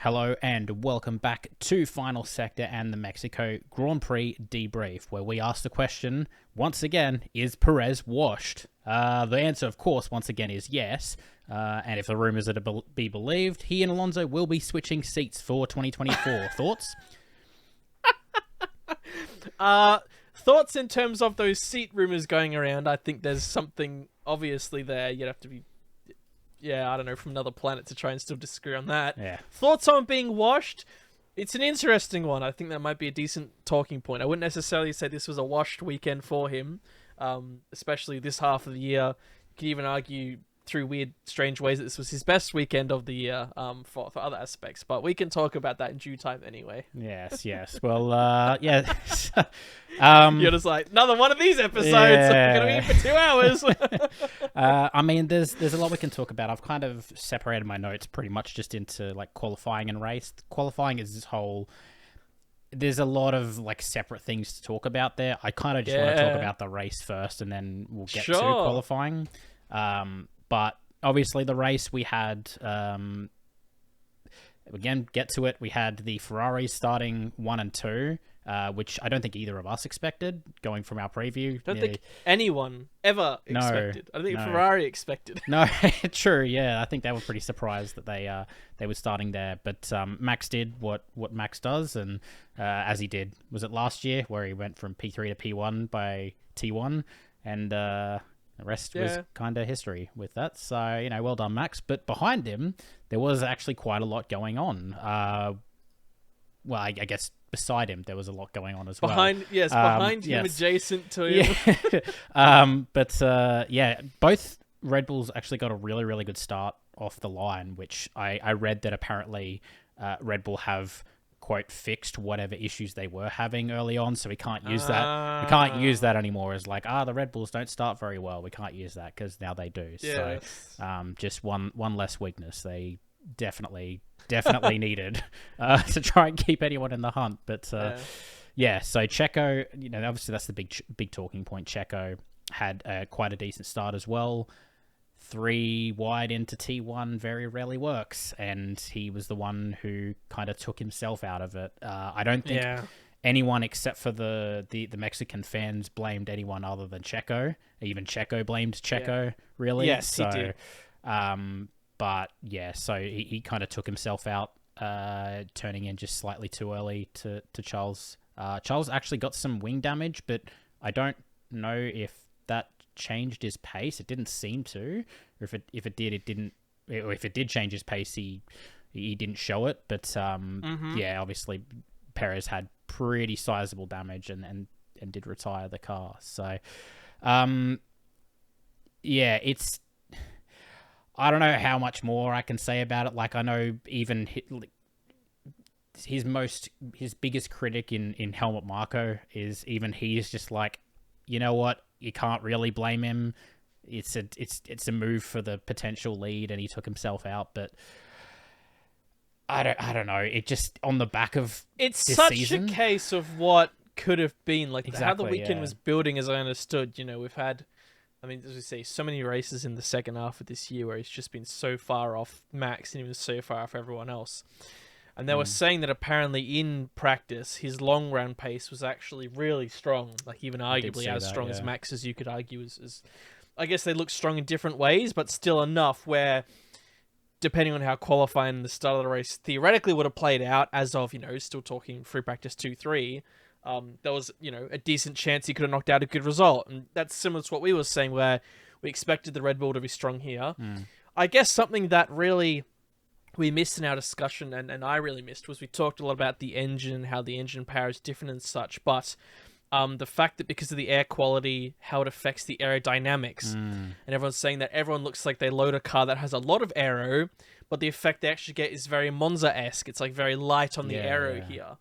Hello and welcome back to Final Sector and the Mexico Grand Prix Debrief, where we ask the question, once again, is Perez washed? The answer, of course, once again is yes. And if the rumours are to be believed, he and Alonso will be switching seats for 2024. Thoughts? Thoughts in terms of those seat rumours going around. I think there's something obviously there. You'd have to be... I don't know, from another planet to try and still disagree on that. Yeah. Thoughts on being washed? It's an interesting one. I think that might be a decent talking point. I wouldn't necessarily say this was a washed weekend for him, especially this half of the year. You could even argue through weird, strange ways that this was his best weekend of the year for other aspects. But we can talk about that in due time anyway. Yes. Well, yeah. You're just like, another one of these episodes. Yeah. I'm going to be here for 2 hours. I mean, there's a lot we can talk about. I've kind of separated my notes pretty much just into like qualifying and race. Qualifying is this whole... There's a lot of like separate things to talk about there. I kind of just want to talk about the race first, and then we'll get to qualifying. But obviously the race we had, again, get to it. We had the Ferraris starting 1 and 2, which I don't think either of us expected going from our preview. I don't think anyone ever expected. I don't think Ferrari expected. No, true. Yeah, I think they were pretty surprised that they were starting there. But Max did what Max does, and as he did, was it last year where he went from P3 to P1 by T1, and the rest was kind of history with that. So, well done, Max. But behind him, there was actually quite a lot going on. Well, I guess beside him, there was a lot going on as well. Behind him, adjacent to him. Yeah. Both Red Bulls actually got a really, really good start off the line, which I read that apparently Red Bull have... quote fixed whatever issues they were having early on, so we can't use that. We can't use that anymore as like the Red Bulls don't start very well. We can't use that because now they do. Yes. So just one less weakness they definitely needed to try and keep anyone in the hunt. But so Checo, obviously that's the big talking point. Checo had quite a decent start as well. 3 wide into T1 very rarely works, and he was the one who kind of took himself out of it. I don't think anyone except for the Mexican fans blamed anyone other than Checo. Even Checo blamed Checo, really. Yes, he did. But yeah, so he kind of took himself out, turning in just slightly too early to Charles. Charles actually got some wing damage, but I don't know if that changed his pace. It didn't seem to, or if it did, it didn't. Or if it did change his pace, he didn't show it. But obviously Perez had pretty sizable damage and did retire the car. So it's... I don't know how much more I can say about it. Like, I know even his biggest critic in Helmut Marko is even he's just like, you know what? You can't really blame him. It's a move for the potential lead, and he took himself out. But I don't know. It just on the back of it's this such season, a case of what could have been. Like how the Exactly, weekend was building, as I understood. We've had, as we say, so many races in the second half of this year where he's just been so far off Max, and he was so far off everyone else. And they were saying that apparently in practice, his long run pace was actually really strong. Like even arguably as strong as Max's, you could argue. As I guess they look strong in different ways, but still enough where, depending on how qualifying the start of the race theoretically would have played out, as of, still talking free practice 2-3, there was, a decent chance he could have knocked out a good result. And that's similar to what we were saying, where we expected the Red Bull to be strong here. I guess something that really... we missed in our discussion, and I really missed, was we talked a lot about the engine, how the engine power is different and such, but the fact that because of the air quality, how it affects the aerodynamics, and everyone's saying that everyone looks like they load a car that has a lot of aero, but the effect they actually get is very Monza-esque. It's like very light on the aero here,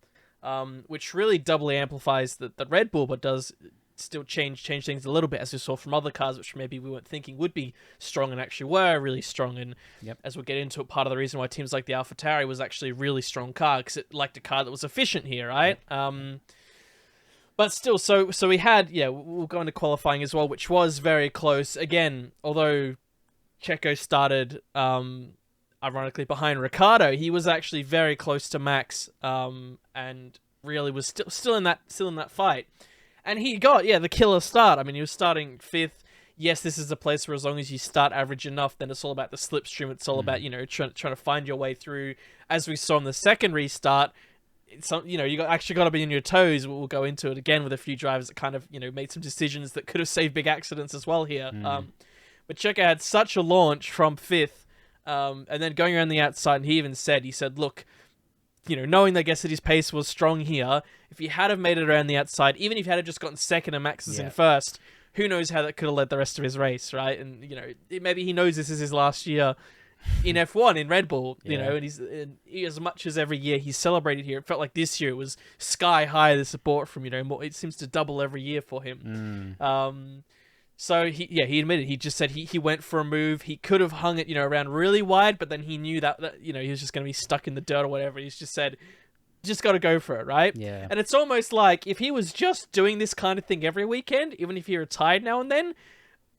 which really doubly amplifies the Red Bull, but does still change things a little bit, as we saw from other cars, which maybe we weren't thinking would be strong and actually were really strong. And as we'll get into it, part of the reason why teams like the AlphaTauri was actually a really strong car, because it liked a car that was efficient here, right? But still, so we had, we'll go into qualifying as well, which was very close. Again, although Checo started ironically behind Ricardo, he was actually very close to Max, and really was still in that fight. And he got the killer start. I mean, he was starting 5th. Yes, this is a place where as long as you start average enough, then it's all about the slipstream. It's all about trying to find your way through. As we saw in the second restart, you actually got to be on your toes. We'll go into it again with a few drivers that kind of made some decisions that could have saved big accidents as well here. But Checo had such a launch from 5th, and then going around the outside, and he said, look, knowing I guess that his pace was strong here, if he had have made it around the outside, even if he had have just gotten second and Max is in first, who knows how that could have led the rest of his race, right? And maybe he knows this is his last year in F1 in Red Bull, and he, as much as every year he's celebrated here, it felt like this year it was sky high, the support from more, it seems to double every year for him. So he admitted, he just said he went for a move. He could have hung it around really wide, but then he knew that he was just going to be stuck in the dirt or whatever. He's just said, just got to go for it, right? Yeah. And it's almost like if he was just doing this kind of thing every weekend, even if he retired now and then,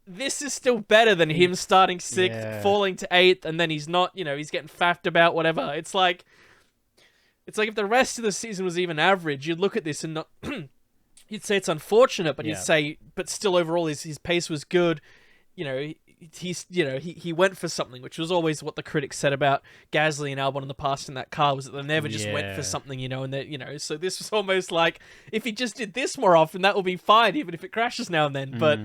this is still better than him starting 6th, falling to 8th, and then he's not, he's getting faffed about, whatever. It's like if the rest of the season was even average, you'd look at this and not... You'd say it's unfortunate, but you'd say, but still overall, his pace was good. He went for something, which was always what the critics said about Gasly and Albon in the past in that car, was that they never just went for something, and that, so this was almost like, if he just did this more often, that would be fine, even if it crashes now and then. But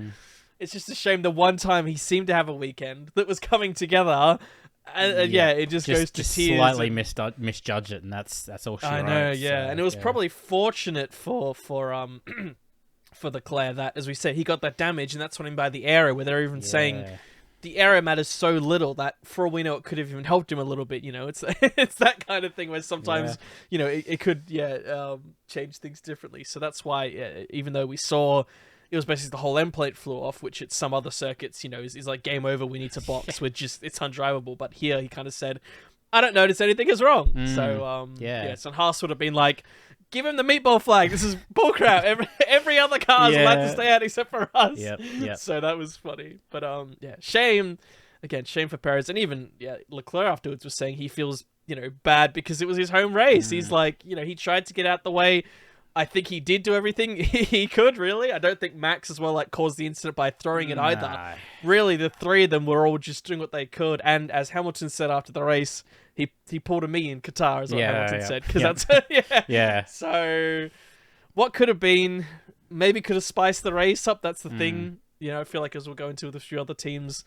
it's just a shame the one time he seemed to have a weekend that was coming together. And it just goes to tears. Slightly misjudge it, and that's all she wrote. I know, yeah. And it was probably fortunate for Leclerc that, as we say, he got that damage, and that's what I mean by the error, where they're even saying the error matters so little that, for all we know, it could have even helped him a little bit. It's it's that kind of thing where sometimes it could change things differently. So that's why even though we saw it was basically the whole end plate flew off, which at some other circuits, is like game over, we need to box. We're just, it's undrivable. But here he kind of said, I don't notice anything is wrong. So, so Haas would have been like, give him the meatball flag. This is bullcrap. Every other car is allowed to stay out except for us. Yep. So that was funny. But, shame. Again, shame for Perez. And even, Leclerc afterwards was saying he feels, bad because it was his home race. He's like, he tried to get out the way. I think he did do everything he could, really. I don't think Max as well caused the incident by throwing it either. Really, the three of them were all just doing what they could. And as Hamilton said after the race, he pulled a me in Qatar, is what Hamilton said. Because that's So, what could have been, maybe could have spiced the race up. That's the thing. I feel like as we'll go into with a few other teams,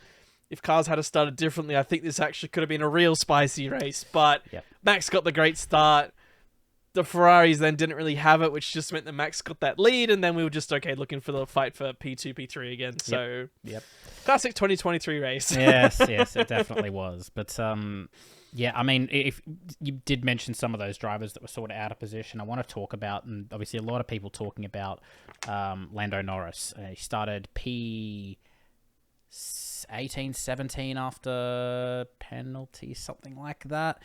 if cars had started differently, I think this actually could have been a real spicy race. But Max got the great start. The Ferraris then didn't really have it, which just meant that Max got that lead, and then we were just looking for the fight for P2, P3 again. So, classic 2023 race. yes, it definitely was. But I mean, if you did mention some of those drivers that were sort of out of position, I want to talk about, and obviously a lot of people talking about Lando Norris. He started P18, 17 after penalty, something like that.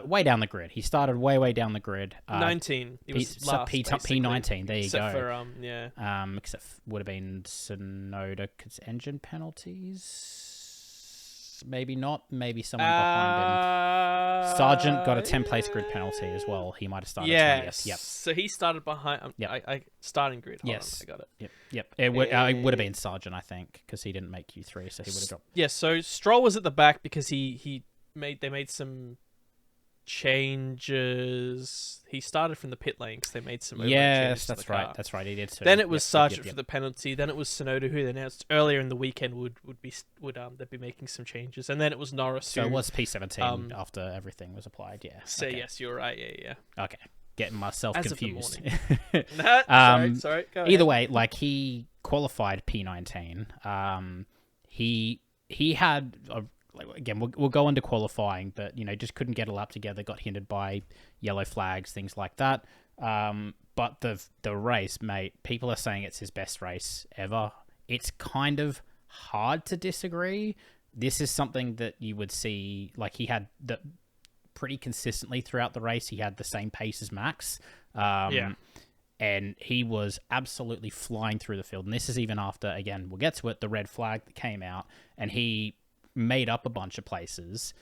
Way down the grid. He started way down the grid. 19. He was last, P19. There you except go. For except would have been Tsunoda because engine penalties. Maybe not. Maybe someone behind him. Sargent got a 10-place grid penalty as well. He might have started 20th. Yep. So he started behind. Starting grid. Hold on, I got it. Yep. It would have been Sargent, I think, because he didn't make Q3, so he would have dropped. Yeah. So Stroll was at the back because they made some changes. He started from the pit lane because they made some changes. That's right. That's right. He did. Then it was Sargent for the penalty. Then it was Tsunoda, who they announced earlier in the weekend would they'd be making some changes. And then it was Norris. So it was P17 after everything was applied. Yeah. So yes, you're right. Yeah. Okay. Getting myself As confused. Sorry. Go either way, he qualified P19. He had again, we'll go into qualifying, but just couldn't get a lap together. Got hindered by yellow flags, things like that. But the race, mate, people are saying it's his best race ever. It's kind of hard to disagree. This is something that you would see. He had pretty consistently throughout the race. He had the same pace as Max. And he was absolutely flying through the field. And this is even after, again, we'll get to it, the red flag that came out, and he made up a bunch of places,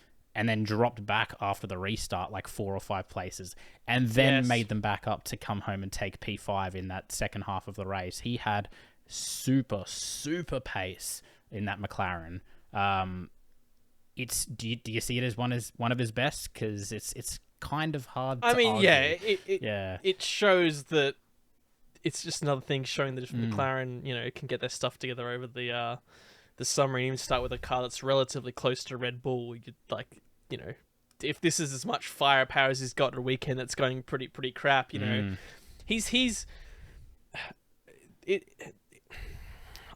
and then dropped back after the restart like 4 or 5 places, and then made them back up to come home and take P5 in that second half of the race. He had super pace in that McLaren. Do you see it as one of his best? Because it's kind of hard to argue. It shows that it's just another thing showing that if McLaren, can get their stuff together over the summer and even start with a car that's relatively close to Red Bull, you'd if this is as much firepower as he's got at a weekend that's going pretty crap, he's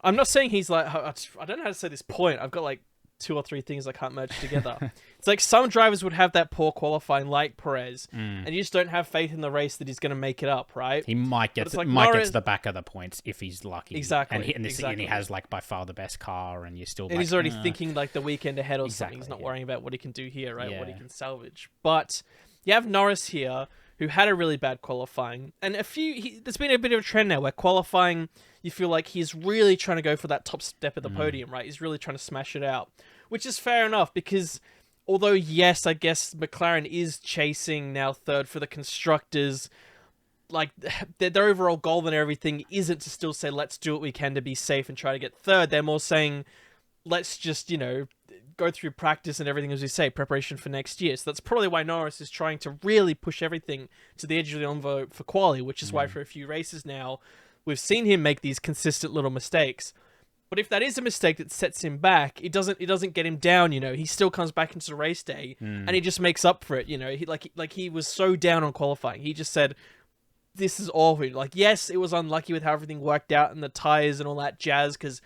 I'm not saying he's like, I don't know how to say this point. I've got like 2 or 3 things I can't merge together. It's like some drivers would have that poor qualifying, like Perez, and you just don't have faith in the race that he's going to make it up, right? He might get to the back of the points if he's lucky. Exactly. And he has like by far the best car, and you're still. And he's already thinking like the weekend ahead or something. He's not worrying about what he can do here, right? What he can salvage. But you have Norris here, who had a really bad qualifying, and there's been a bit of a trend now where qualifying, you feel like he's really trying to go for that top step of the podium, right? He's really trying to smash it out, which is fair enough, because although, yes, I guess McLaren is chasing now third for the constructors, like their overall goal and everything isn't to still say, let's do what we can to be safe and try to get third. They're more saying, let's just, go through practice and everything, as we say, preparation for next year. So that's probably why Norris is trying to really push everything to the edge of the envelope for quali, which is why for a few races now, we've seen him make these consistent little mistakes. But if that is a mistake that sets him back, it doesn't get him down. He still comes back into the race day and he just makes up for it. He was so down on qualifying. He just said, "This is awful." Like, yes, it was unlucky with how everything worked out and the tires and all that jazz, because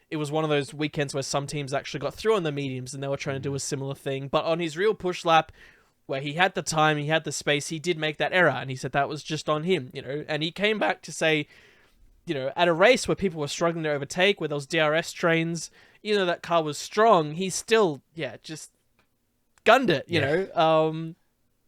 it was one of those weekends where some teams actually got through on the mediums and they were trying to do a similar thing. But on his real push lap, where he had the time, he had the space, he did make that error, and he said that was just on him. And he came back to say, at a race where people were struggling to overtake, where those DRS trains, even though that car was strong, he still, just gunned it,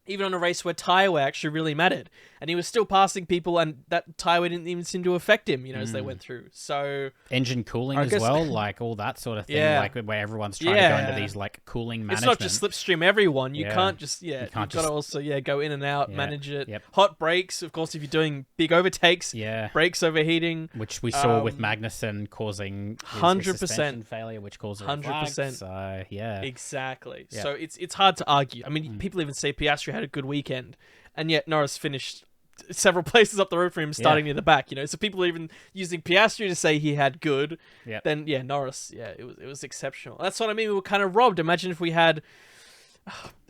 even on a race where tyre wear actually really mattered. And he was still passing people, and that tyre wear didn't even seem to affect him, as they went through. So engine cooling as well, like all that sort of thing, like where everyone's trying to go into these like cooling management. It's not just slipstream everyone. You can't just, you've got to also, go in and out, manage it. Yep. Hot brakes, of course, if you're doing big overtakes, brakes overheating. Which we saw with Magnussen causing 100% failure, which caused 100%. So, Exactly. Yeah. So it's hard to argue. I mean, people even say Piastri had a good weekend, and yet Norris finished several places up the road for him, starting near the back. So people are even using Piastri to say he had good. Then Norris, it was exceptional. That's what I mean. We were kind of robbed. Imagine if we had.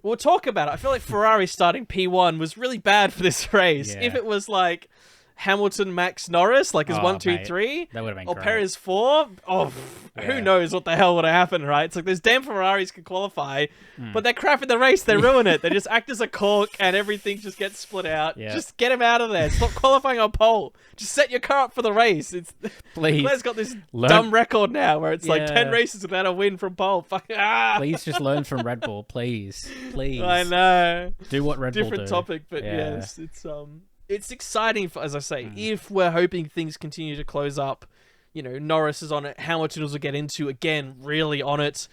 We'll talk about it. I feel like Ferrari starting P1 was really bad for this race. If it was like Hamilton, Max, Norris, like as 1, 2, 3, that would have been or great. Perez 4. Who knows what the hell would have happened, right? It's like those damn Ferraris can qualify, but they're crap in the race. They ruin it. They just act as a cork, and everything just gets split out. Just get them out of there. Stop qualifying on pole. Just set your car up for the race. Please. Claire's got this dumb record now where it's like 10 races without a win from pole. Please just learn from Red Bull, please. I know. Do what Red Bull do. Different topic, but yes, it's exciting, as I say, if we're hoping things continue to close up. Norris is on it. Hamilton will get into, again, really on it.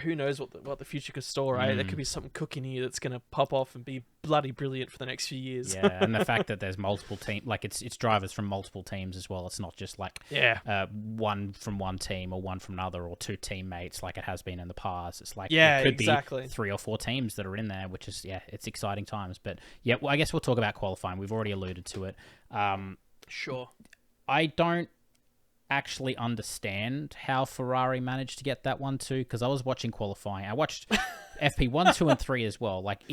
Who knows what the future could store, right? There could be something cooking here that's going to pop off and be bloody brilliant for the next few years. And the fact that there's multiple teams, like it's drivers from multiple teams as well. It's not just like one from one team or one from another or 2 teammates like it has been in the past. It's like it could be 3 or 4 teams that are in there, which is, it's exciting times. But well, I guess we'll talk about qualifying. We've already alluded to it. Sure. I don't actually understand how Ferrari managed to get that one too, because I was watching qualifying. I watched FP1, 2, and 3 as well. Like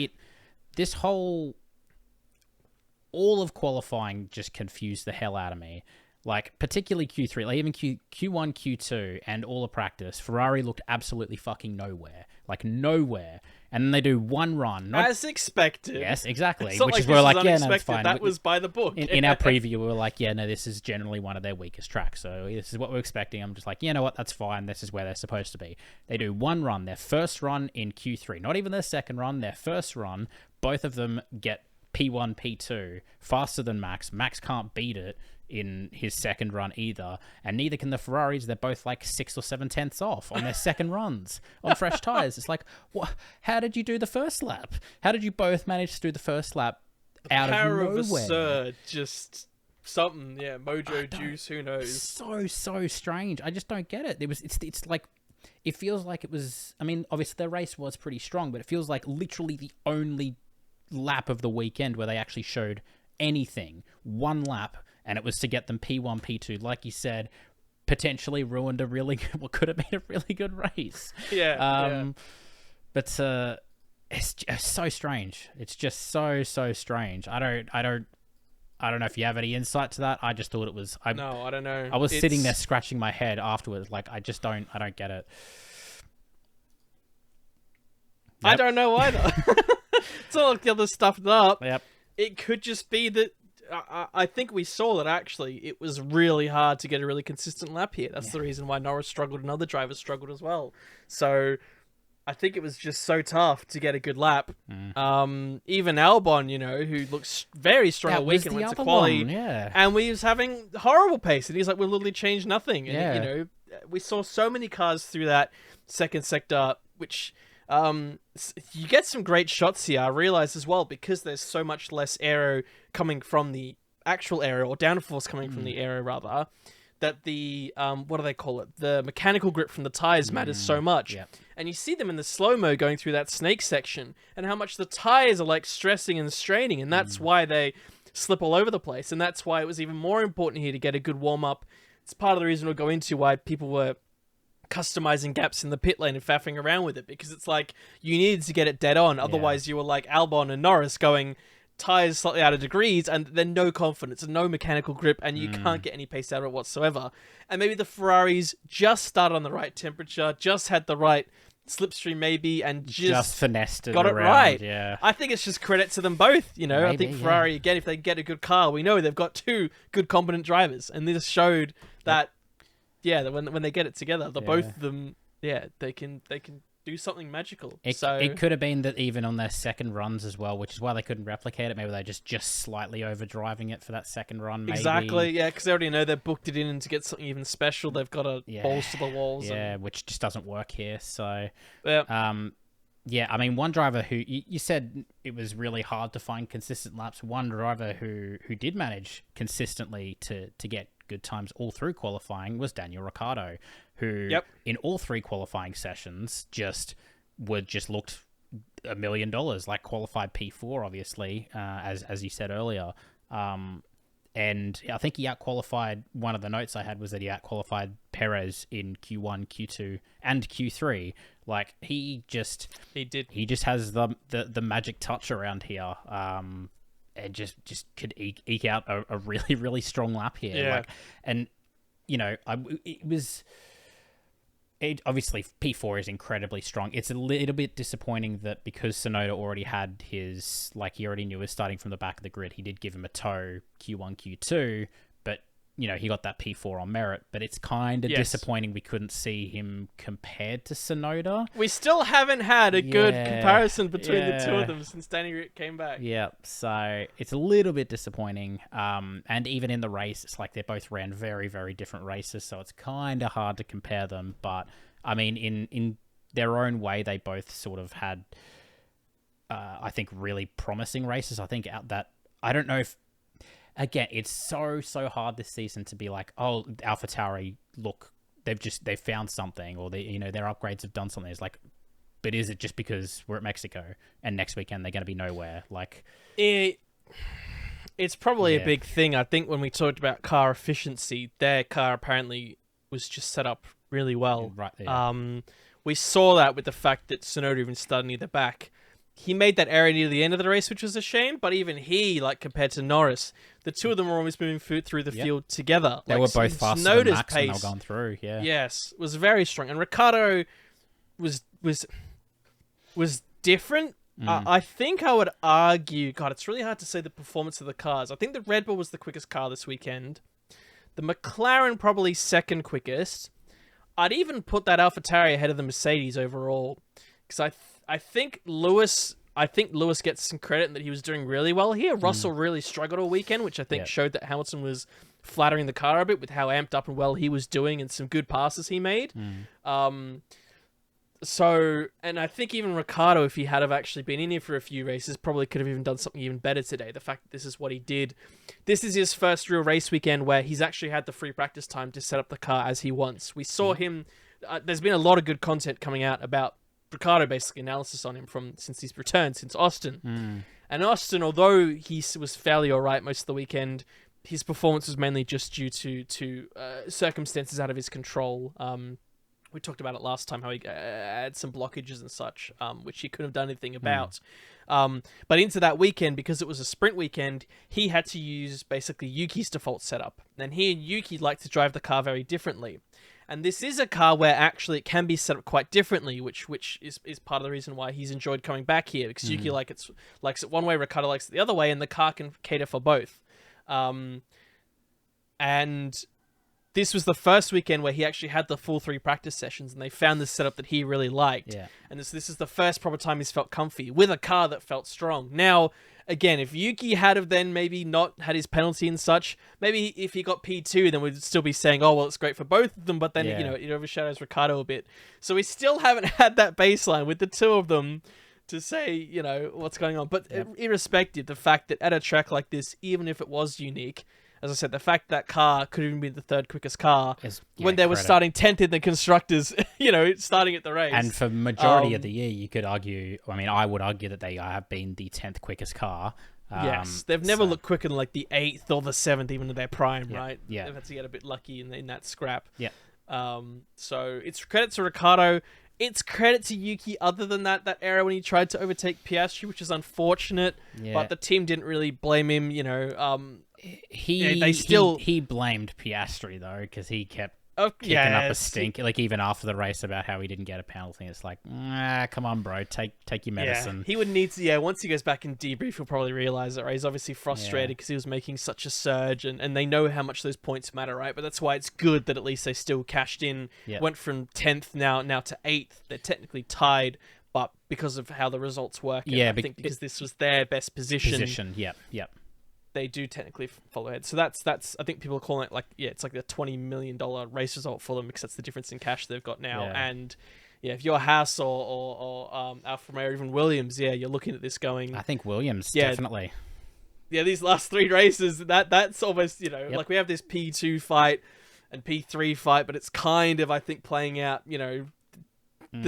all of qualifying just confused the hell out of me. Like particularly Q3, like even Q1, Q2, and all of practice, Ferrari looked absolutely fucking nowhere. Like nowhere. And then they do one run. As expected. Yes, exactly. Which is where like, no, it's fine. That was by the book. In our preview, we were like, no, this is generally one of their weakest tracks. So this is what we're expecting. I'm just like, you know what? That's fine. This is where they're supposed to be. They do one run, their first run in Q3. Not even their second run, their first run. Both of them get P1, P2, faster than Max. Max can't beat it in his second run either, and neither can the Ferraris. They're both like 6 or 7 tenths off on their second runs on fresh tires. It's like, what? How did you do the first lap? How did you both manage to do the first lap out of nowhere? Power of absurd, just something, yeah, mojo juice, who knows? So strange. I just don't get it. It's like, it feels like it was. I mean, obviously the race was pretty strong, but it feels like literally the only lap of the weekend where they actually showed anything. One lap. And it was to get them P1, P2, like you said, potentially ruined what could have been a really good race. Yeah. But it's so strange. It's just so strange. I don't know if you have any insight to that. I just thought it was. No, I don't know. I was sitting there scratching my head afterwards, like I don't get it. Yep. I don't know either. It's all the other stuffed up. Yep. It could just be that. I think we saw that actually it was really hard to get a really consistent lap here. That's the reason why Norris struggled and other drivers struggled as well. So I think it was just so tough to get a good lap. Even Albon, who looks very strong all week and went to quali, and we was having horrible pace, and he's like, we'll literally change nothing. And we saw so many cars through that second sector, which you get some great shots here. I realize as well, because there's so much less aero coming from the actual aero, or downforce coming from the aero rather, that the what do they call it, the mechanical grip from the tires matters so much. And you see them in the slow-mo going through that snake section, and how much the tires are like stressing and straining, and that's why they slip all over the place, and that's why it was even more important here to get a good warm-up. It's part of the reason we'll go into why people were customizing gaps in the pit lane and faffing around with it, because it's like you needed to get it dead on, otherwise you were like Albon and Norris going tires slightly out of degrees and then no confidence and no mechanical grip, and you can't get any pace out of it whatsoever. And maybe the Ferraris just started on the right temperature, just had the right slipstream maybe, and just finessed it, got around, it right. Yeah, I think it's just credit to them both. Maybe, I think Ferrari again, if they get a good car, we know they've got two good competent drivers, and this showed that that when they get it together, both of them, they can do something magical. It could have been that even on their second runs as well, which is why they couldn't replicate it. Maybe they're just slightly overdriving it for that second run. Maybe. Exactly, yeah, because they already know they've booked it in, and to get something even special, they've got to balls to the walls. Yeah, which just doesn't work here. So, yeah, I mean, one driver who you said it was really hard to find consistent laps. One driver who did manage consistently to get good times all through qualifying was Daniel Ricciardo, who in all 3 qualifying sessions just looked $1 million, like qualified P4 obviously, as you said earlier, and I think he outqualified. One of the notes I had was that he outqualified Perez in Q1, Q2, and Q3. Like he just has the magic touch around here. And just could eke out a really, really strong lap here. Yeah. Obviously P4 is incredibly strong. It's a little bit disappointing that because Tsunoda already had he already knew he was starting from the back of the grid, he did give him a tow Q1, Q2, but he got that P4 on merit. But it's kind of disappointing we couldn't see him compared to Tsunoda. We still haven't had a good comparison between the two of them since Danny Rick came back. Yeah, so it's a little bit disappointing. And even in the race, it's like they both ran very, very different races, so it's kind of hard to compare them. But, I mean, in their own way, they both sort of had, I think, really promising races. I think I don't know if, again, it's so hard this season to be like, oh, AlphaTauri, look, they've found something, or their upgrades have done something. It's like, but is it just because we're at Mexico and next weekend they're going to be nowhere? Like, it's probably a big thing. I think when we talked about car efficiency, their car apparently was just set up really well. Right there. We saw that with the fact that Tsunoda even started near the back. He made that error near the end of the race, which was a shame. But even he, like compared to Norris, the two of them were always moving through the field together. They were both faster than Max when they were going through. Yeah. Yes, was very strong, and Ricciardo was different. I think I would argue. God, it's really hard to say the performance of the cars. I think the Red Bull was the quickest car this weekend. The McLaren probably second quickest. I'd even put that AlphaTauri ahead of the Mercedes overall, because I think Lewis I think Lewis gets some credit in that he was doing really well here. Russell really struggled all weekend, which I think showed that Hamilton was flattering the car a bit with how amped up and well he was doing and some good passes he made. So, and I think even Ricciardo, if he had have actually been in here for a few races, probably could have even done something even better today. The fact that this is what he did. This is his first real race weekend where he's actually had the free practice time to set up the car as he wants. We saw him, there's been a lot of good content coming out about Ricciardo, basically analysis on him since he's returned, since Austin. And Austin, although he was fairly alright most of the weekend, his performance was mainly just due to circumstances out of his control. We talked about it last time, how he had some blockages and such, which he couldn't have done anything about. But into that weekend, because it was a sprint weekend, he had to use basically Yuki's default setup. And he and Yuki like to drive the car very differently. And this is a car where actually it can be set up quite differently, which is part of the reason why he's enjoyed coming back here, because Yuki likes it one way, Ricciardo likes it the other way, and the car can cater for both. And this was the first weekend where he actually had the full 3 practice sessions, and they found this setup that he really liked. Yeah. And this is the first proper time he's felt comfy with a car that felt strong. Now, again, if Yuki had have then maybe not had his penalty and such, maybe if he got P2, then we'd still be saying, oh, well, it's great for both of them, but then, it overshadows Ricciardo a bit. So we still haven't had that baseline with the two of them to say, what's going on. But irrespective, the fact that at a track like this, even if it was unique, as I said, the fact that car could even be the 3rd quickest car when they were starting 10th in the constructors, starting at the race. And for majority of the year, you could argue, I would argue that they have been the 10th quickest car. Yes, they've never looked quicker than like the 8th or the 7th, even in their prime, right? Yeah. They've had to get a bit lucky in that scrap. Yeah. So it's credit to Ricciardo. It's credit to Yuki, other than that era when he tried to overtake Piastri, which is unfortunate. Yeah. But the team didn't really blame him, He blamed Piastri though, because he kept kicking up a stink, like even after the race, about how he didn't get a penalty. It's like, come on, bro, take your medicine. Yeah, he would need to. Yeah, once he goes back and debrief, he'll probably realize it. Right, he's obviously frustrated because he was making such a surge, and they know how much those points matter, right? But that's why it's good that at least they still cashed in. Yep. Went from 10th now to 8th. They're technically tied, but because of how the results work, I think because this was their best position. Yep. They do technically follow ahead. So that's I think people are calling it it's like the $20 million race result for them, because that's the difference in cash they've got now. Yeah. And if you're Haas or Alfa Romeo or even Williams, you're looking at this going, I think Williams definitely. Yeah, these last 3 races, that's almost, like we have this P2 fight and P3 fight, but it's kind of, I think, playing out, the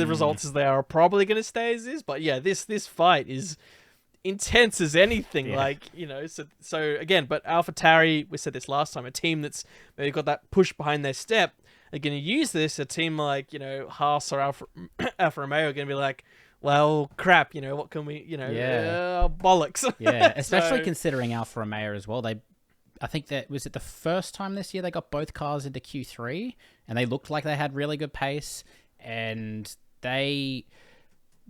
results as they are probably going to stay as is. But this fight is intense as anything, so again, but AlphaTauri, we said this last time, a team that's maybe got that push behind their step are going to use this. A team like Haas or Alfa Romeo are going to be like, well, crap, what can we, bollocks. Especially considering Alfa Romeo as well. I think that was it the first time this year they got both cars into Q3, and they looked like they had really good pace, and they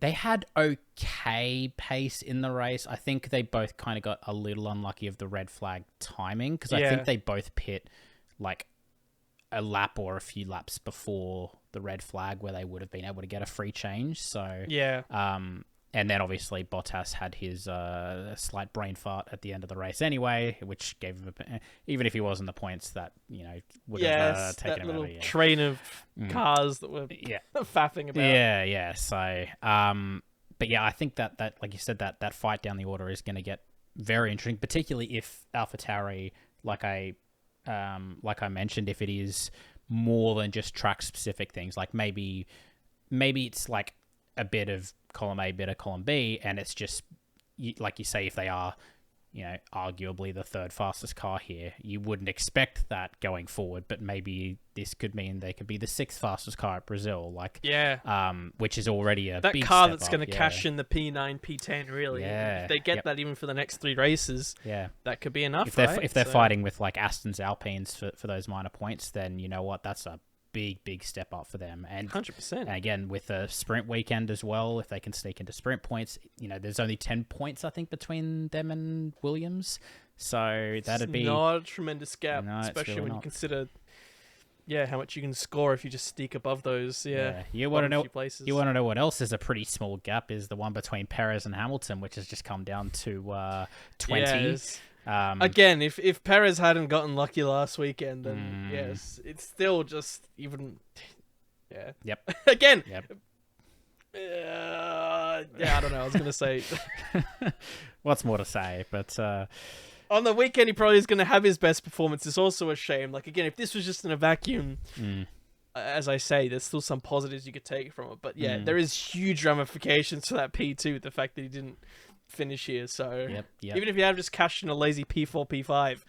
had okay pace in the race. I think they both kind of got a little unlucky of the red flag timing, because I think they both pit like a lap or a few laps before the red flag, where they would have been able to get a free change. So and then obviously Bottas had his slight brain fart at the end of the race anyway, which gave him even if he wasn't the points, that would have taken him over. Train of cars that were faffing about. So but I think that like you said, that fight down the order is going to get very interesting, particularly if AlphaTauri, like I mentioned, if it is more than just track specific things, like maybe it's like a bit of column A, bit of column B, and it's just like you say, if they are arguably the 3rd fastest car here, you wouldn't expect that going forward, but maybe this could mean they could be the 6th fastest car at Brazil, which is already a big car step that's going to cash in the P9, P10, really. If they get that even for the next 3 races, that could be enough. If they're fighting with like Aston's Alpines for those minor points, then you know what, that's a big step up for them. And 100%. And again, with a sprint weekend as well, if they can sneak into sprint points, there's only 10 points I think between them and Williams, so that'd be not a tremendous gap, especially when you consider how much you can score if you just sneak above those. You want to know? few places. You want to know what else is a pretty small gap? Is the one between Perez and Hamilton, which has just come down to 20. Yes. Again, if Perez hadn't gotten lucky last weekend, then yes, it's still just even. Yeah. Yep. Again. Yep. I don't know. I was gonna say. What's more to say? But on the weekend, he probably is gonna have his best performance. It's also a shame. Like again, if this was just in a vacuum, as I say, there's still some positives you could take from it. But yeah, there is huge ramifications to that P2. The fact that he didn't finish here. So even if you have just cashed in a lazy P4, P5.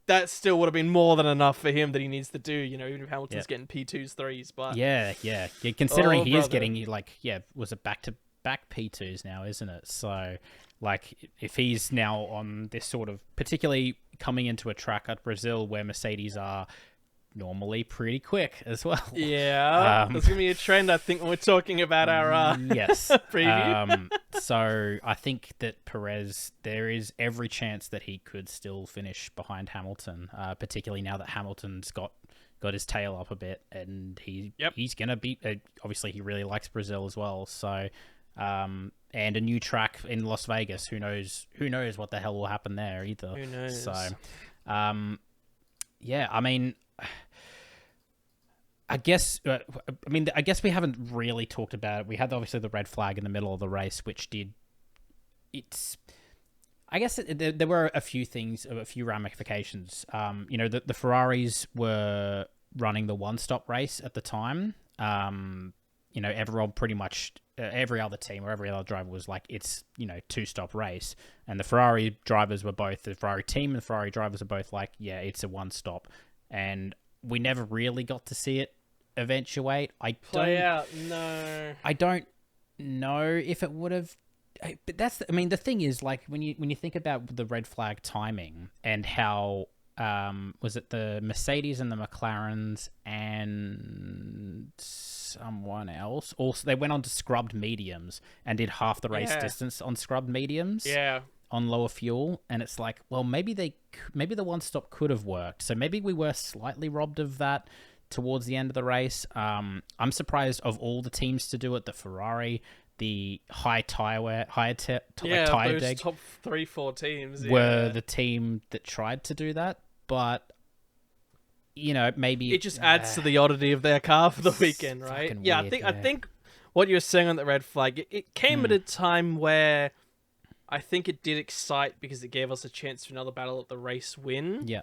That still would have been more than enough for him that he needs to do, even if Hamilton's getting P2s, 3s. But considering he is getting, was it back-to-back P2s now, isn't it? So, if he's now on this sort of, particularly coming into a track at Brazil where Mercedes are normally pretty quick as well. Yeah, there's going to be a trend, I think, when we're talking about our preview. So I think that Perez, there is every chance that he could still finish behind Hamilton, particularly now that Hamilton's got his tail up a bit, and he's going to be, obviously he really likes Brazil as well. So, and a new track in Las Vegas, who knows what the hell will happen there either. Who knows? So, I mean, I guess we haven't really talked about it. We had obviously the red flag in the middle of the race, which there were a few ramifications. The Ferraris were running the one-stop race at the time. Everyone pretty much, every other team or every other driver was like, it's, two-stop race. And the Ferrari drivers were both, the Ferrari team and the Ferrari drivers are both like, yeah, it's a one-stop. And we never really got to see it eventuate. No. I don't know if it would have. But the thing is, like, when you think about the red flag timing and how was it the Mercedes and the McLarens and someone else also, they went on to scrubbed mediums and did half the race distance on scrubbed mediums. Yeah. On lower fuel, and it's like, well, maybe the one stop could have worked. So maybe we were slightly robbed of that towards the end of the race. I'm surprised of all the teams to do it. The Ferrari, the high tire deg, top 3-4 teams were the team that tried to do that, but maybe it just adds to the oddity of their car for the weekend, right? Yeah, weird, I think what you were saying on the red flag, it came at a time where I think it did excite because it gave us a chance for another battle at the race win. Yeah.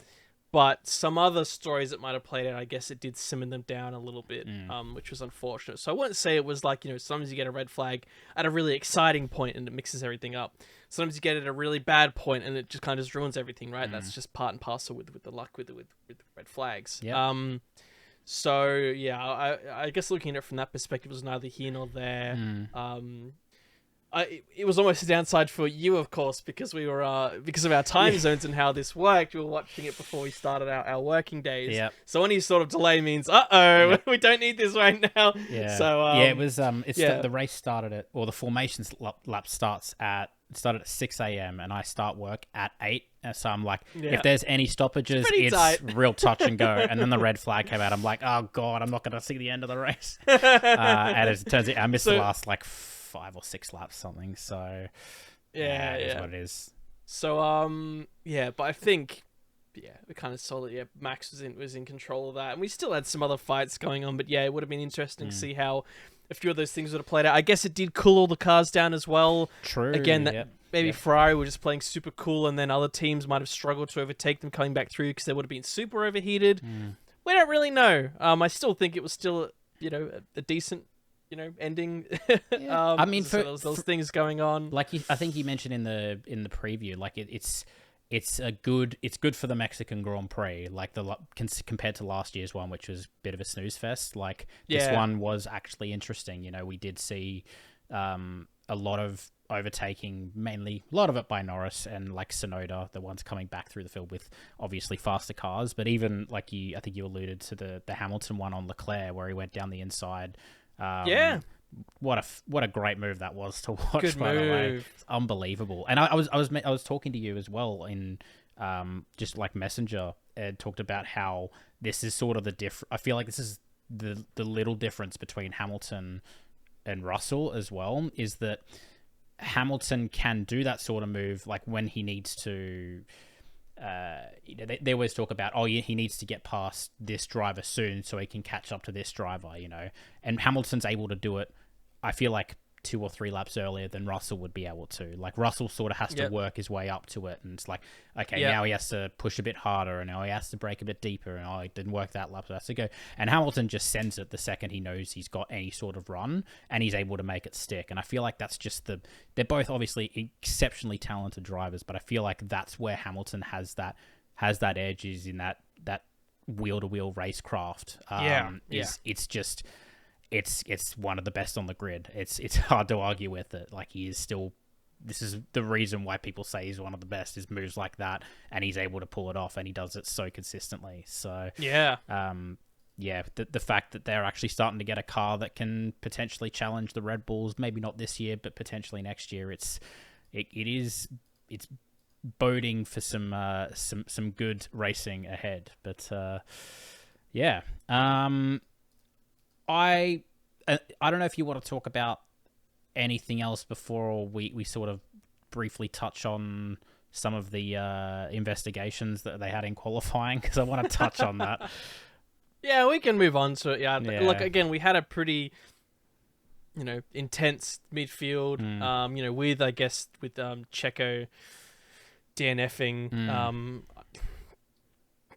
But some other stories that might have played out, I guess it did simmer them down a little bit, which was unfortunate. So I wouldn't say it was like, sometimes you get a red flag at a really exciting point and it mixes everything up. Sometimes you get it at a really bad point and it just kind of just ruins everything, right? That's just part and parcel with the luck with red flags. Yeah. So, yeah, I guess looking at it from that perspective was neither here nor there. It was almost a downside for you, of course, because we were because of our time zones and how this worked. We were watching it before we started our working days. Yep. So any sort of delay means, we don't need this right now. Yeah. So it was the race started the formations lap started at 6 a.m. and I start work at 8. So I'm like, if there's any stoppages, it's real touch and go. And then the red flag came out. I'm like, oh god, I'm not going to see the end of the race. And it turns out I missed the last 5 or 6 laps something, so it is what it is. So but I think we kind of saw that Max was in control of that, and we still had some other fights going on, but it would have been interesting to see how a few of those things would have played out. I guess it did cool all the cars down as well. True. Again, maybe Ferrari were just playing super cool, and then other teams might have struggled to overtake them coming back through because they would have been super overheated. We don't really know. I still think it was still a decent ending. I mean, so there was those things going on. Like I think you mentioned in the preview, like it's good for the Mexican Grand Prix, like compared to last year's one, which was a bit of a snooze fest. Like this one was actually interesting. We did see a lot of overtaking, mainly a lot of it by Norris and like Tsunoda, the ones coming back through the field with obviously faster cars. But even I think you alluded to the Hamilton one on Leclerc where he went down the inside. What a great move that was to watch. Good by move. the way, it's unbelievable. And I was talking to you as well in just like Messenger, and talked about how this is sort of I feel like this is the little difference between Hamilton and Russell as well, is that Hamilton can do that sort of move, like when he needs to. They always talk about, he needs to get past this driver soon so he can catch up to this driver, and Hamilton's able to do it, I feel like 2 or 3 laps earlier than Russell would be able to. Like, Russell sort of has to work his way up to it, and it's like, okay, now he has to push a bit harder, and now he has to brake a bit deeper, and it didn't work that lap, so that's to go. And Hamilton just sends it the second he knows he's got any sort of run, and he's able to make it stick. And I feel like that's just they're both obviously exceptionally talented drivers, but I feel like that's where Hamilton has that edge, is in that wheel-to-wheel racecraft. It's just... It's one of the best on the grid. It's hard to argue with it. Like, he is still... This is the reason why people say he's one of the best, is moves like that, and he's able to pull it off, and he does it so consistently. So the fact that they're actually starting to get a car that can potentially challenge the Red Bulls, maybe not this year, but potentially next year, it's boding for some good racing ahead. But I don't know if you want to talk about anything else before we sort of briefly touch on some of the investigations that they had in qualifying, because I want to touch on that. Yeah, we can move on to it. Yeah. Look, again, we had a pretty, intense midfield, with Checo DNFing.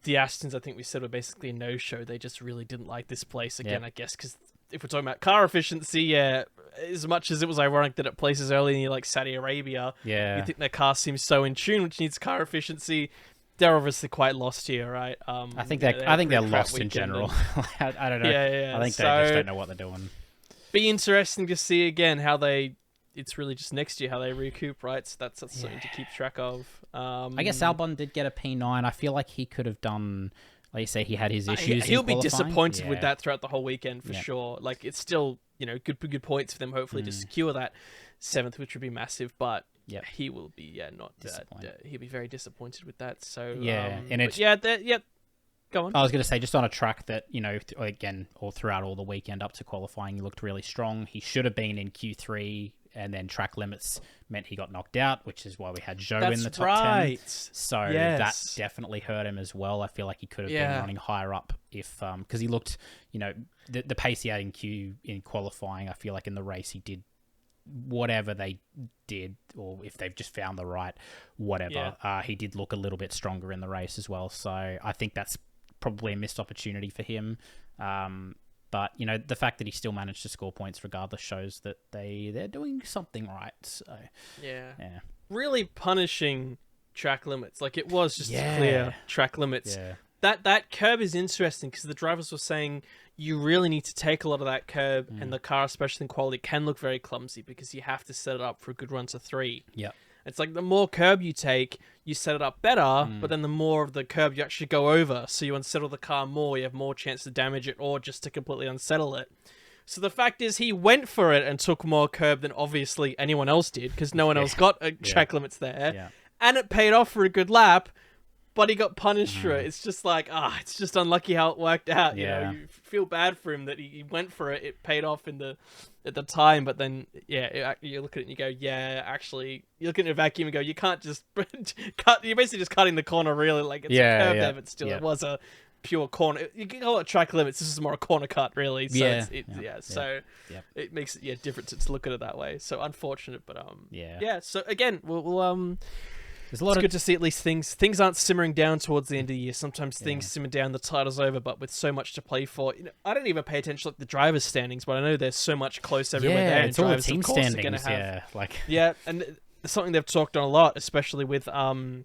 The Astons, I think we said, were basically a no-show. They just really didn't like this place again, I guess, because if we're talking about car efficiency, as much as it was ironic that at places early in like Saudi Arabia, you think their car seems so in tune, which needs car efficiency. They're obviously quite lost here, right? I think they're lost in general. I don't know. I think they just don't know what they're doing. Be interesting to see again how it's really just next year how they recoup, right? So that's something to keep track of. I guess Albon did get a P9. I feel like he could have done, like you say, he had his issues. He'll be disappointed with that throughout the whole weekend for sure. Like, it's still, good points for them, hopefully, to secure that 7th, which would be massive. But he will be he'll be very disappointed with that. So go on. I was going to say, just on a track that, again, all throughout all the weekend up to qualifying, he looked really strong. He should have been in Q3, and then track limits meant he got knocked out, which is why we had Zhou in the top 10. So that definitely hurt him as well. I feel like he could have been running higher up if, because he looked, the pace he had in qualifying, I feel like in the race he did whatever they did, or if they've just found the right whatever, he did look a little bit stronger in the race as well. So I think that's probably a missed opportunity for him. But, the fact that he still managed to score points regardless shows that they're doing something right. So yeah. Really punishing track limits. Like, it was just clear track limits. Yeah. That curb is interesting because the drivers were saying you really need to take a lot of that curb, and the car, especially in quality, can look very clumsy because you have to set it up for a good run to 3. Yeah. It's like the more curb you take, you set it up better, but then the more of the curb you actually go over, so you unsettle the car more, you have more chance to damage it or just to completely unsettle it. So the fact is, he went for it and took more curb than obviously anyone else did, because no one else got track limits there, and it paid off for a good lap, but he got punished for it. It's just like, it's just unlucky how it worked out. You know, you feel bad for him that he went for it. It paid off at the time, but then you look at it and you go, actually, you look at a vacuum and go, you can't just cut. You're basically just cutting the corner, really. Like, it's a curve there, but still, it was a pure corner. You can call it track limits. This is more a corner cut, really. So so it makes it different to look at it that way. So unfortunate, but So again, we'll it's good to see at least things aren't simmering down towards the end of the year. Sometimes things simmer down, the title's over, but with so much to play for, I don't even pay attention to the drivers' standings, but I know there's so much close everywhere there. It's all the team standings. And something they've talked on a lot, especially with I don't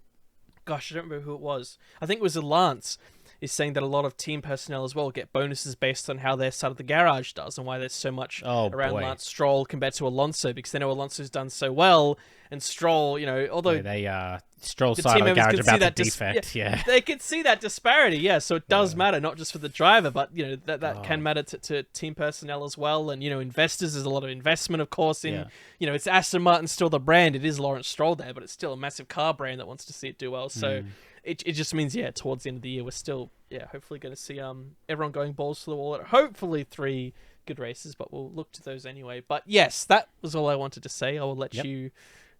remember who it was. I think it was Lance. Is saying that a lot of team personnel as well get bonuses based on how their side of the garage does, and why there's so much around Lance Stroll compared to Alonso, because they know Alonso's done so well, and Stroll, although Stroll the side team of the members garage can see about the that defect. Yeah. they can see that disparity. So it does matter, not just for the driver, but that can matter to team personnel as well. And investors, there's a lot of investment, of course, in it's Aston Martin still the brand. It is Lawrence Stroll there, but it's still a massive car brand that wants to see it do well. So it just means towards the end of the year we're still hopefully going to see everyone going balls to the wall at hopefully 3 good races, but we'll look to those anyway. But yes, that was all I wanted to say. I will let you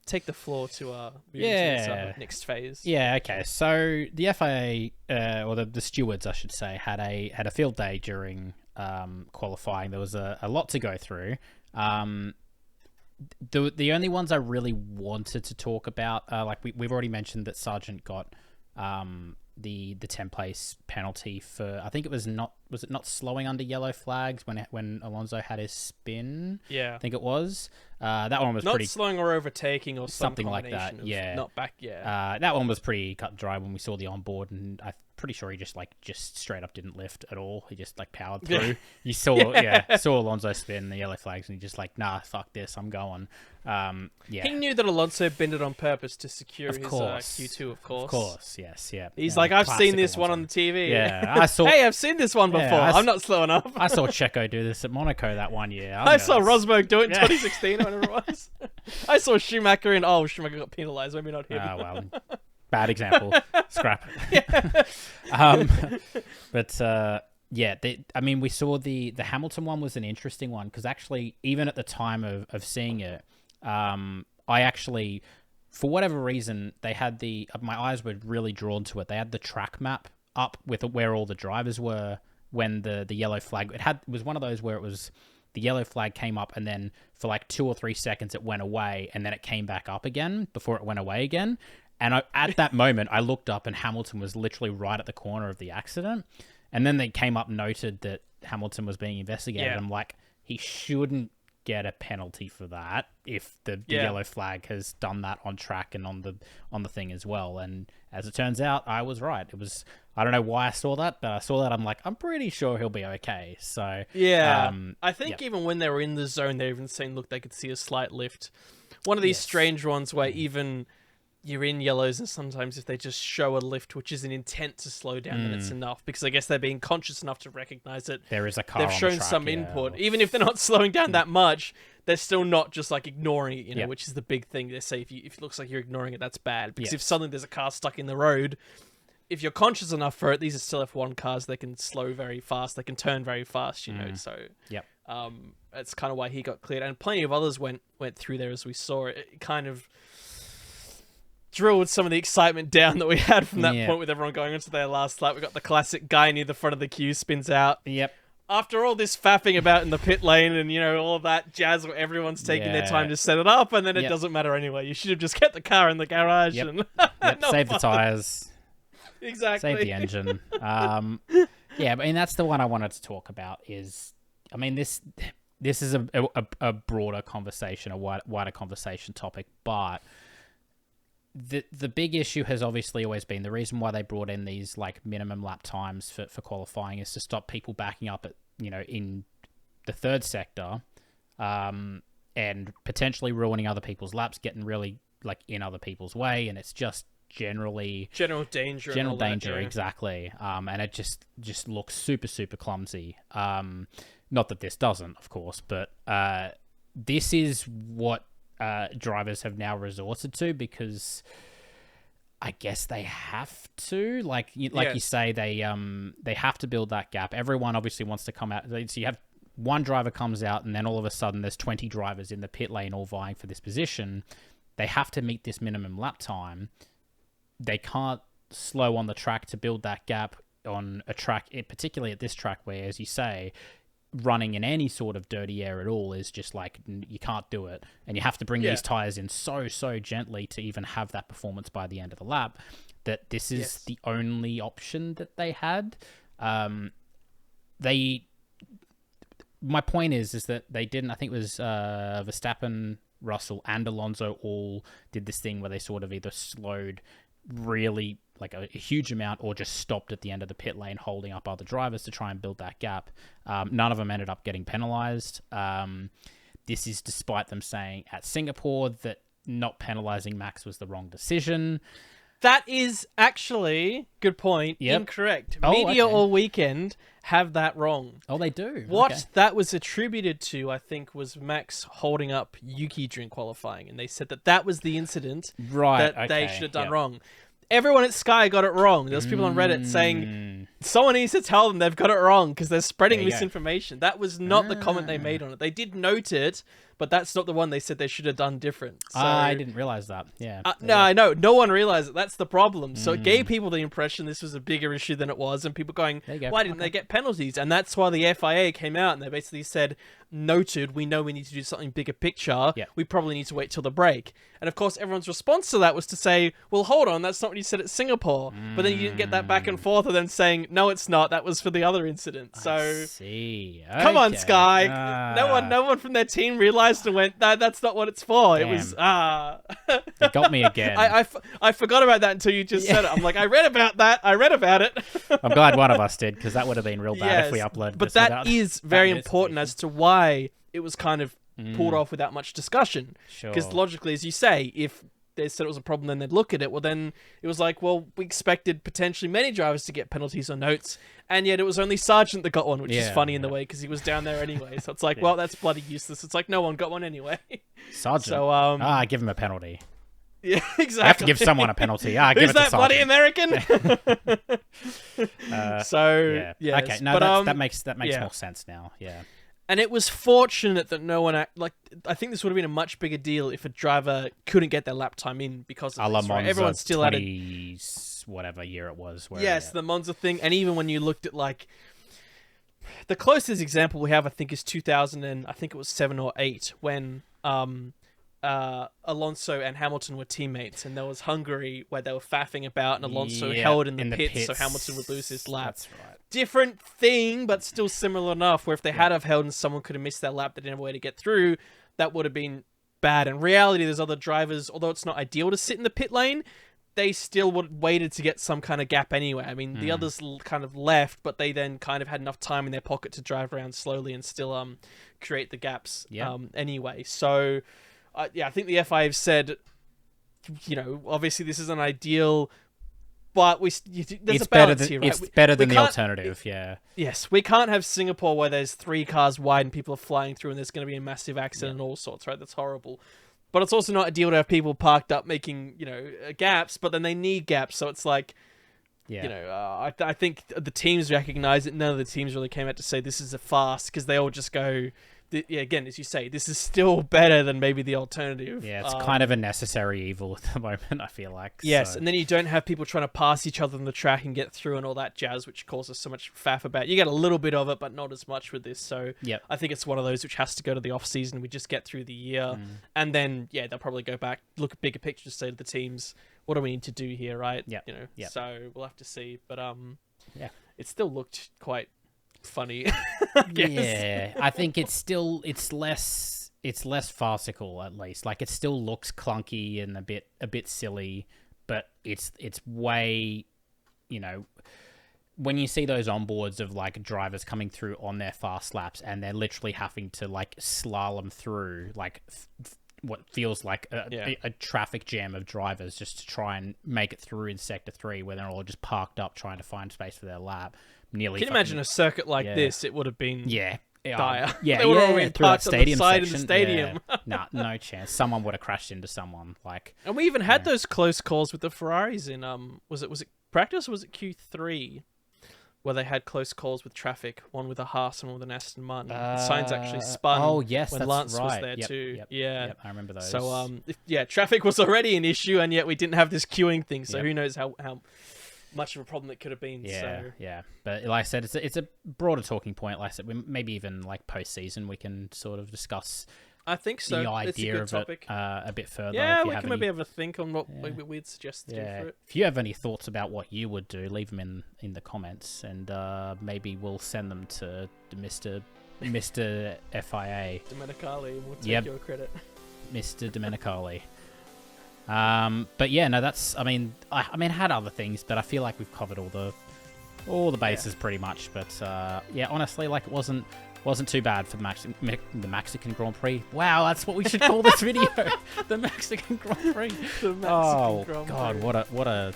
take the floor to move into this next phase. Yeah, okay. So the FIA, or the stewards, I should say, had a field day during qualifying. There was a lot to go through. The only ones I really wanted to talk about, like we've already mentioned that Sargent got the 10th place penalty for, I think it was not slowing under yellow flags when Alonso had his spin? Yeah, I think it was. That one was not pretty slowing or overtaking or something like that. Not back. Yeah. That one was pretty cut and dry when we saw the onboard, and I'm pretty sure he just straight up didn't lift at all. He just powered through. Yeah. You saw saw Alonso spin the yellow flags, and he just nah, fuck this, I'm going. He knew that Alonso bent it on purpose to secure his Q2, of course. Of course, yes, yeah. He's I've seen this Alonso. One on the TV. Yeah, I saw. Hey, I've seen this one before. I'm not slow enough. I saw Checo do this at Monaco that one year. I saw Rosberg do it in 2016, whatever it was. I saw Schumacher Schumacher got penalised. Maybe not him. Well, bad example. Scrap. We saw the Hamilton one was an interesting one because actually, even at the time of seeing it, I actually, for whatever reason, they had my eyes were really drawn to it. They had the track map up with where all the drivers were when the yellow flag, it was one of those where it was, the yellow flag came up and then for 2 or 3 seconds it went away and then it came back up again before it went away again. And at that moment, I looked up and Hamilton was literally right at the corner of the accident. And then they came up and noted that Hamilton was being investigated. Yeah. I'm like, he shouldn't get a penalty for that if the yellow flag has done that on track and on the thing as well. And as it turns out, I was right. It was, I don't know why I saw that, but I saw that. I'm like, I'm pretty sure he'll be okay. So I think even when they were in the zone, they even saying, look, they could see a slight lift. One of these strange ones where even you're in yellows, and sometimes if they just show a lift, which is an intent to slow down, then it's enough, because I guess they're being conscious enough to recognize it. There is a car. They've shown the track, some input, even if they're not slowing down that much. They're still not just ignoring it, which is the big thing. They say if it looks like you're ignoring it, that's bad, because if suddenly there's a car stuck in the road, if you're conscious enough for it, these are still F1 cars. They can slow very fast. They can turn very fast. So that's kind of why he got cleared, and plenty of others went through there as we saw it. It kind of drilled some of the excitement down that we had from that point with everyone going into their last lap. We got the classic guy near the front of the queue spins out. Yep. After all this faffing about in the pit lane and, all of that jazz where everyone's taking their time to set it up, and then it doesn't matter anyway. You should have just kept the car in the garage. And save the tyres. Exactly. Save the engine. That's the one I wanted to talk about is, this is a broader conversation, a wider conversation topic, but the big issue has obviously always been the reason why they brought in these minimum lap times for qualifying is to stop people backing up at in the third sector, and potentially ruining other people's laps, getting really in other people's way, and it's just general danger, exactly. And it just looks super clumsy. Not that this doesn't, of course, but this is what drivers have now resorted to, because I guess they have to, you say, they have to build that gap. Everyone obviously wants to come out. So you have one driver comes out, and then all of a sudden there's 20 drivers in the pit lane all vying for this position. They have to meet this minimum lap time. They can't slow on the track to build that gap on a track, particularly at this track where, as you say, running in any sort of dirty air at all is just you can't do it, and you have to bring these tires in so gently to even have that performance by the end of the lap, that this is the only option that they had. My point is that they didn't, I think it was Verstappen, Russell and Alonso all did this thing where they sort of either slowed really a huge amount or just stopped at the end of the pit lane holding up other drivers to try and build that gap. None of them ended up getting penalized. This is despite them saying at Singapore that not penalizing Max was the wrong decision. That is actually, good point, incorrect. Media all weekend have that wrong. Oh, they do? What that was attributed to, I think, was Max holding up Yuki during qualifying, and they said that was the incident that they should have done wrong. Everyone at Sky got it wrong. There's people on Reddit saying someone needs to tell them they've got it wrong because they're spreading misinformation. That was not the comment they made on it. They did note it, but that's not the one they said they should have done different. So, I didn't realize that. Yeah. No, I know. No one realized it. That's the problem. So it gave people the impression this was a bigger issue than it was, and people going, why didn't they get penalties? And that's why the FIA came out and they basically said, noted, we know we need to do something bigger picture. Yeah. We probably need to wait till the break. And of course, everyone's response to that was to say, well, hold on, that's not what you said at Singapore. But then you didn't get that back and forth of them saying, no, it's not. That was for the other incident. So I see. Okay. Come on, Sky. No one from their team realized and went, no, that's not what it's for. Damn. It was It got me again. I forgot about that until you just said it. I'm like, I read about it. I'm glad one of us did, because that would have been real bad if we uploaded but this. But that is very important as to why it was kind of pulled off without much discussion. Sure. Because logically, as you say, if they said it was a problem, then they'd look at it. Well, then it was like, well, we expected potentially many drivers to get penalties or notes, and yet it was only Sargent that got one, which is funny in the way because he was down there anyway. So it's like, well, that's bloody useless. It's like no one got one anyway. Sargent. So give him a penalty. Yeah, exactly. You have to give someone a penalty. Give Who's it to that bloody Sargent. American? So yeah. Okay, no, that makes more sense now. Yeah. And it was fortunate that no one I think this would have been a much bigger deal if a driver couldn't get their lap time in because of this, right? Everyone still had whatever year it was. Yes, the Monza thing, and even when you looked at like the closest example we have, I think, is 2000 and I think it was 7 or 8 when Alonso and Hamilton were teammates, and there was Hungary where they were faffing about, and Alonso held in the pits so Hamilton would lose his lap. That's right. Different thing, but still similar enough, where if they had have held and someone could have missed their lap, they didn't have a way to get through, that would have been bad. In reality, there's other drivers, although it's not ideal to sit in the pit lane, they still would have waited to get some kind of gap anyway. I mean, the others kind of left, but they then kind of had enough time in their pocket to drive around slowly and still create the gaps anyway. So I think the FIA have said, obviously this isn't ideal, but there's a balance here, right? It's better than the alternative, Yes, we can't have Singapore where there's 3 cars wide and people are flying through and there's going to be a massive accident and all sorts, right? That's horrible. But it's also not ideal to have people parked up making, gaps, but then they need gaps. So it's like, I think the teams recognize it. None of the teams really came out to say this is a farce because they all just go, again, as you say, this is still better than maybe the alternative. Yeah, it's kind of a necessary evil at the moment, I feel like. Yes, and then you don't have people trying to pass each other on the track and get through and all that jazz, which causes so much faff about. You get a little bit of it, but not as much with this. So I think it's one of those which has to go to the off-season. We just get through the year. And then, they'll probably go back, look at bigger pictures, say to the teams, what do we need to do here, right? So we'll have to see. But it still looked quite funny. I think it's less farcical, at least. Like, it still looks clunky and a bit silly, but it's way, when you see those onboards of like drivers coming through on their fast laps and they're literally having to like slalom through like what feels like a traffic jam of drivers just to try and make it through in sector 3 where they're all just parked up trying to find space for their lap. Can you imagine a circuit like this? It would have been dire. They would all been through that parked on the side of the section. stadium. No chance. Someone would have crashed into someone. And we even had those close calls with the Ferraris in was it practice or was it Q3? Where they had close calls with traffic, one with a Haas and one with an Aston Martin. The signs actually spun. Oh yes, when that's Lance right. was there too. Yep, I remember those. So traffic was already an issue, and yet we didn't have this queuing thing. So who knows how much of a problem it could have been. Yeah. But like I said, it's a broader talking point. Like I said, maybe even like post-season we can sort of discuss. I think so. The idea of topic. it a bit further. Yeah, we can maybe have a think on what we'd suggest to do for it. If you have any thoughts about what you would do, leave them in the comments, and maybe we'll send them to Mr. FIA. Domenicali, and we'll take your credit. Mr. Domenicali. But yeah, no, that's. I mean, I had other things, but I feel like we've covered all the bases pretty much. But honestly, like it wasn't wasn't too bad for the MAXican Grand Prix. Wow, that's what we should call this video. The MAXican Grand Prix. The Mexican Grand Prix. God, what a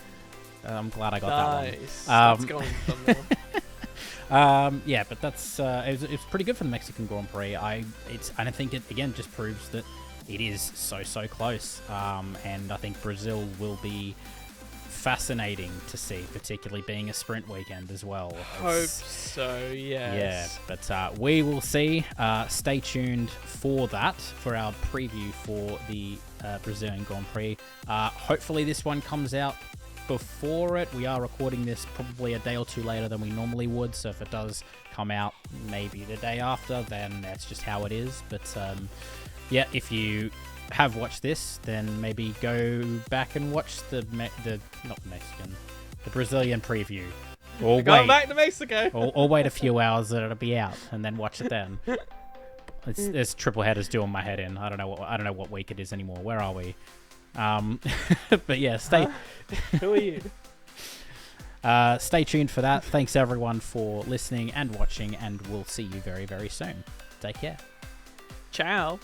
I'm glad I got that one. That's going on the thumbnail. Yeah, but that's it was pretty good for the Mexican Grand Prix. And I think it again just proves that it is so close. And I think Brazil will be fascinating to see, particularly being a sprint weekend as well. Hope so, yes. Yeah, but we will see. Stay tuned for that, for our preview for the Brazilian Grand Prix. Hopefully this one comes out before it. We are recording this probably a day or two later than we normally would, so if it does come out maybe the day after, then that's just how it is. But yeah, if you have watched this, then maybe go back and watch the Brazilian preview. Or going back to Mexico. or wait a few hours that it'll be out and then watch it then. There's triple headers doing my head in. I don't know what week it is anymore. Where are we? But yeah, Who are you? Stay tuned for that. Thanks everyone for listening and watching, and we'll see you very, very soon. Take care. Ciao.